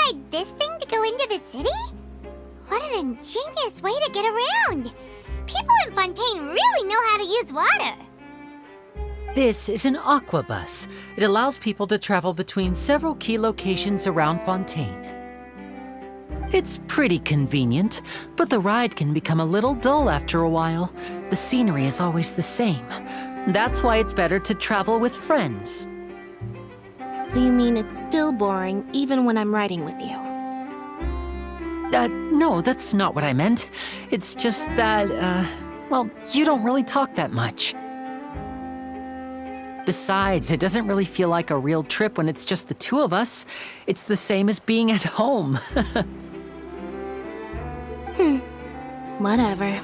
ride this thing to go into the city? What an ingenious way to get around! People in Fontaine really know how to use water! This is an aqua bus. It allows people to travel between several key locations around Fontaine. It's pretty convenient, but the ride can become a little dull after a while. The scenery is always the same. That's why it's better to travel with friends. So you mean it's still boring even when I'm riding with you? No, that's not what I meant. It's just that, well, you don't really talk that much. Besides, it doesn't really feel like a real trip when it's just the two of us. It's the same as being at home. Whatever.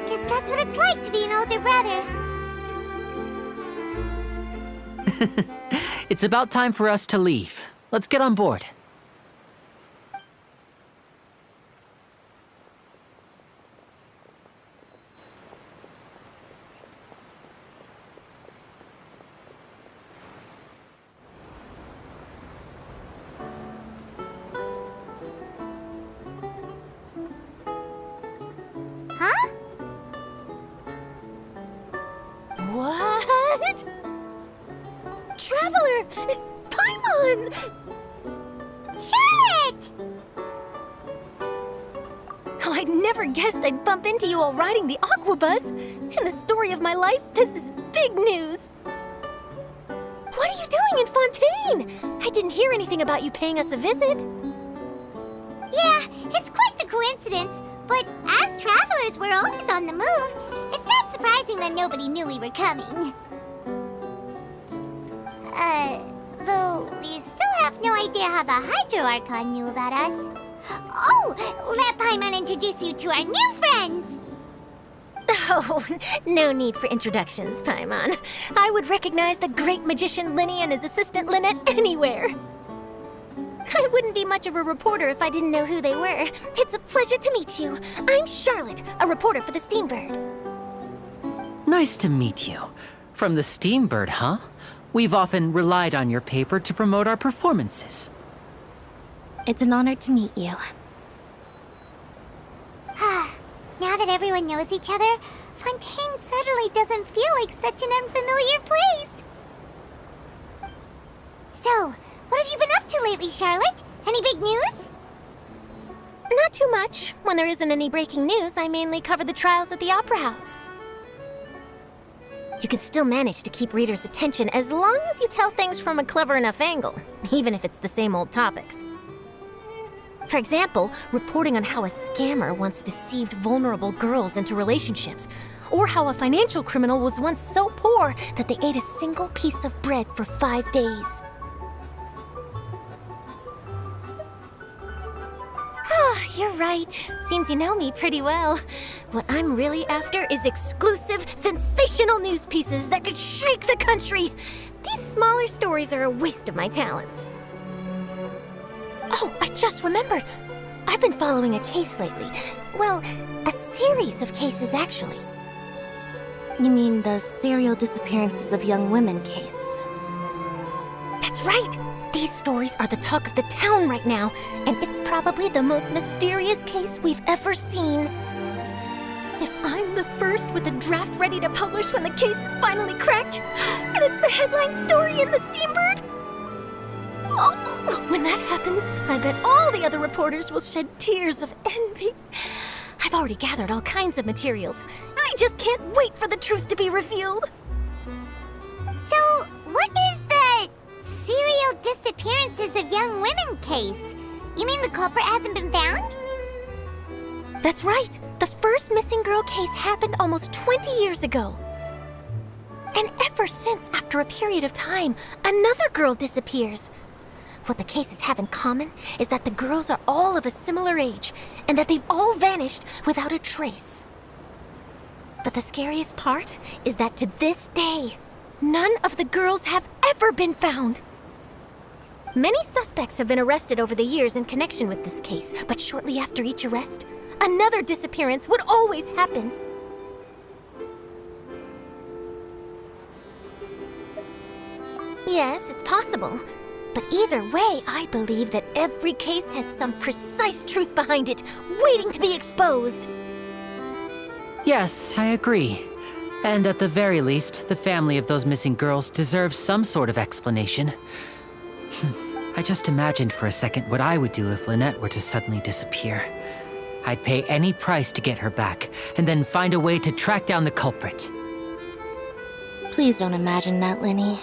Guess that's what it's like to be an older brother. It's about time for us to leave. Let's get on board. Huh? What? Traveler! Paimon! Charlotte! Oh, I never guessed I'd bump into you while riding the aqua bus. In the story of my life, this is big news. What are you doing in Fontaine? I didn't hear anything about you paying us a visit. Yeah, it's quite the coincidence, but as travelers, we're always on the move. It's not surprising that nobody knew we were coming. Though we still have no idea how the Hydro Archon knew about us. Oh, let Paimon introduce you to our new friends! Oh, no need for introductions, Paimon. I would recognize the great magician Linny and his assistant Lynette anywhere. I wouldn't be much of a reporter if I didn't know who they were. It's a pleasure to meet you. I'm Charlotte, a reporter for the Steambird. Nice to meet you. From the Steambird, huh? We've often relied on your paper to promote our performances. It's an honor to meet you. Now that everyone knows each other, Fontaine suddenly doesn't feel like such an unfamiliar place. So, what have you been up to lately, Charlotte? Any big news? Not too much. When there isn't any breaking news, I mainly cover the trials at the Opera House. You can still manage to keep readers' attention as long as you tell things from a clever enough angle, even if it's the same old topics. For example, reporting on how a scammer once deceived vulnerable girls into relationships, or how a financial criminal was once so poor that they ate a single piece of bread for 5 days. You're right. Seems you know me pretty well. What I'm really after is exclusive, sensational news pieces that could shake the country. These smaller stories are a waste of my talents. Oh, I just remembered. I've been following a case lately. Well, a series of cases, actually. You mean the serial disappearances of young women case? That's right! These stories are the talk of the town right now, and it's probably the most mysterious case we've ever seen. If I'm the first with a draft ready to publish when the case is finally cracked, and it's the headline story in the Steambird, oh, when that happens, I bet all the other reporters will shed tears of envy. I've already gathered all kinds of materials. I just can't wait for the truth to be revealed. So, what is the serial disappearances of young women case? You mean the culprit hasn't been found? That's right. The first missing girl case happened almost 20 years ago. And ever since, after a period of time, another girl disappears. What the cases have in common is that the girls are all of a similar age, and that they've all vanished without a trace. But the scariest part is that to this day, none of the girls have ever been found. Many suspects have been arrested over the years in connection with this case, but shortly after each arrest, another disappearance would always happen. Yes, it's possible. But either way, I believe that every case has some precise truth behind it, waiting to be exposed. Yes, I agree. And at the very least, the family of those missing girls deserves some sort of explanation. I just imagined for a second what I would do if Lynette were to suddenly disappear. I'd pay any price to get her back, and then find a way to track down the culprit. Please don't imagine that, Lenny.